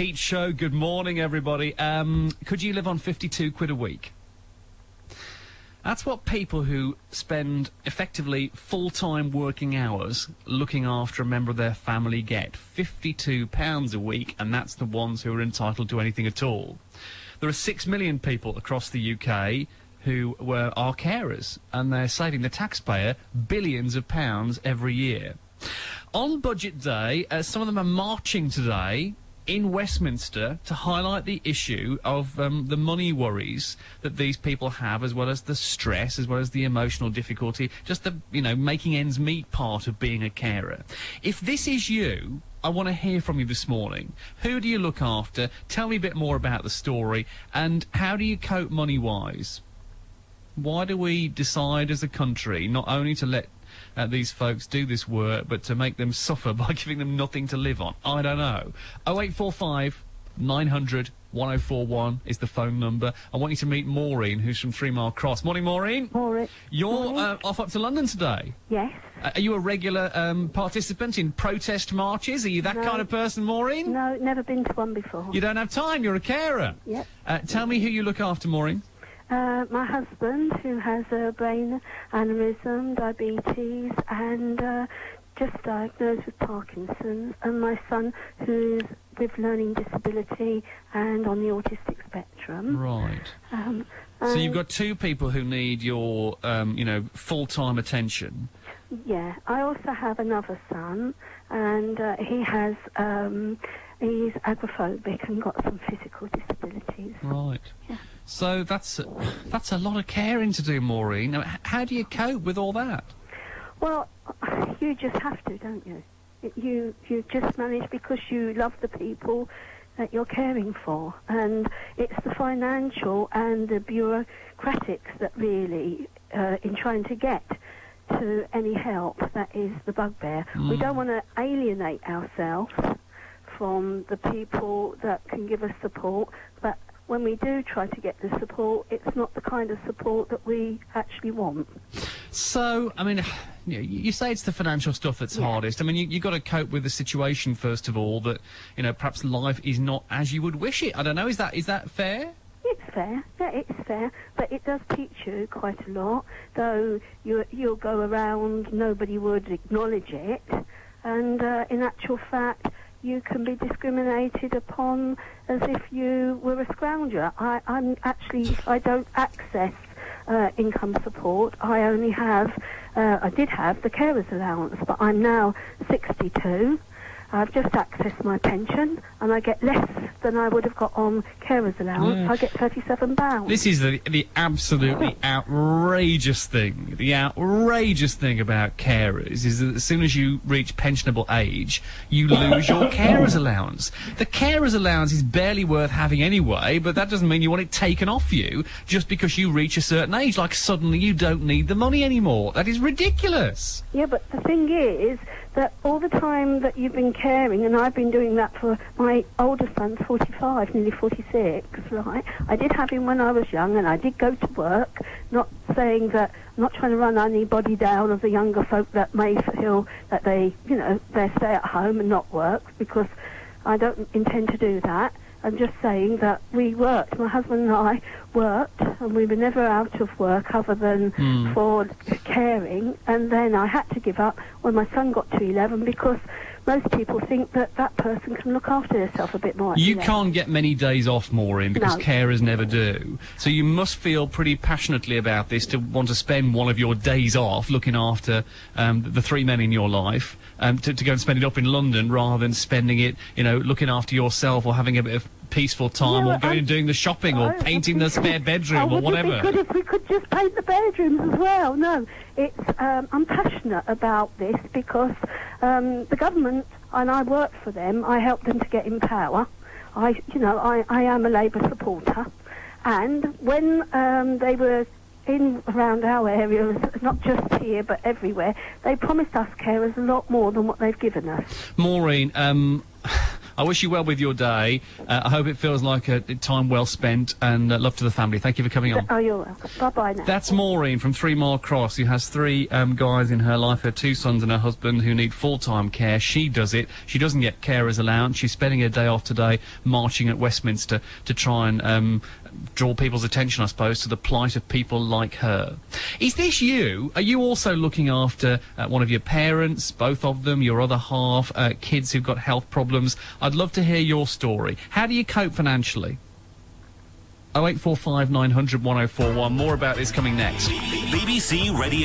Pete Show. Good morning, everybody. Could you live on 52 quid a week? That's what people who spend effectively full-time working hours looking after a member of their family get. £52 a week, and that's the ones who are entitled to anything at all. There are 6 million people across the UK who are carers, and they're saving the taxpayer billions of pounds every year. On Budget Day, some of them are marching today in Westminster to highlight the issue of the money worries that these people have, as well as the stress, as well as the emotional difficulty, just the, making ends meet part of being a carer. If this is you, I want to hear from you this morning. Who do you look after? Tell me a bit more about the story, and how do you cope money-wise? Why do we decide as a country not only to let these folks do this work, but to make them suffer by giving them nothing to live on? I don't know. 0845 900 1041 is the phone number. I want you to meet Maureen, who's from 3 Mile Cross. Morning, Maureen. Morning. You're off up to London today? Yes. Are you a regular participant in protest marches? Are you that kind of person, Maureen? No, never been to one before. You don't have time. You're a carer. Yep. Tell me who you look after, Maureen. My husband, who has a brain aneurysm, diabetes, and just diagnosed with Parkinson's, and my son, who's with learning disability and on the autistic spectrum. Right. So you've got 2 people who need your, full-time attention. Yeah. I also have another son, and he has, he's agoraphobic and got some physical disabilities. Right. Yeah. So that's a lot of caring to do, Maureen. Now, how do you cope with all that? Well, you just have to, don't you? You just manage because you love the people that you're caring for, and it's the financial and the bureaucratics that really, in trying to get to any help, that is the bugbear. We don't want to alienate ourselves from the people that can give us support, but when we do try to get the support, it's not the kind of support that we actually want. So, I mean, you say it's the financial stuff that's hardest. I mean, you've got to cope with the situation, first of all, that, perhaps life is not as you would wish it. I don't know, is that fair? It's fair, yeah, it's fair, but it does teach you quite a lot, though you'll go around, nobody would acknowledge it, and in actual fact, you can be discriminated upon as if you were a scrounger. I don't access income support. I only have, I did have the carer's allowance, but I'm now 62. I've just accessed my pension, and I get less than I would have got on carer's allowance. Yeah. I get £37. This is the absolutely outrageous thing. The outrageous thing about carers is that as soon as you reach pensionable age, you lose your carer's allowance. The carer's allowance is barely worth having anyway, but that doesn't mean you want it taken off you just because you reach a certain age. Like, suddenly you don't need the money anymore. That is ridiculous. Yeah, but the thing is that all the time that you've been caring, and I've been doing that for my older son's 45, nearly 46, right? I did have him when I was young, and I did go to work, not saying that, I'm not trying to run anybody down of the younger folk that may feel that they stay at home and not work, because I don't intend to do that. I'm just saying that we worked, my husband and I worked, and we were never out of work other than for caring, and then I had to give up when my son got to 11 because most people think that that person can look after herself a bit more. You can't get many days off, Maureen, because carers never do. So you must feel pretty passionately about this to want to spend one of your days off looking after the 3 men in your life, to go and spend it up in London rather than spending it, looking after yourself or having a bit of peaceful time, or going and doing the shopping, or painting the spare bedroom, or whatever. It would be good if we could just paint the bedrooms as well. No, it's I'm passionate about this because the government, and I work for them, I help them to get in power. I am a Labour supporter, and when they were in around our areas, not just here but everywhere, they promised us carers a lot more than what they've given us. Maureen, I wish you well with your day. I hope it feels like a time well spent, and love to the family. Thank you for coming on. Oh, you're welcome. Bye-bye now. That's Maureen from 3 Mile Cross, who has 3 guys in her life, her 2 sons and her husband, who need full-time care. She does it. She doesn't get carers allowance. She's spending her day off today marching at Westminster to try and draw people's attention, I suppose, to the plight of people like her. Is this you? Are you also looking after one of your parents, both of them, your other half, kids who've got health problems? I'd love to hear your story. How do you cope financially? 0845 900 1041. More about this coming next. BBC Radio.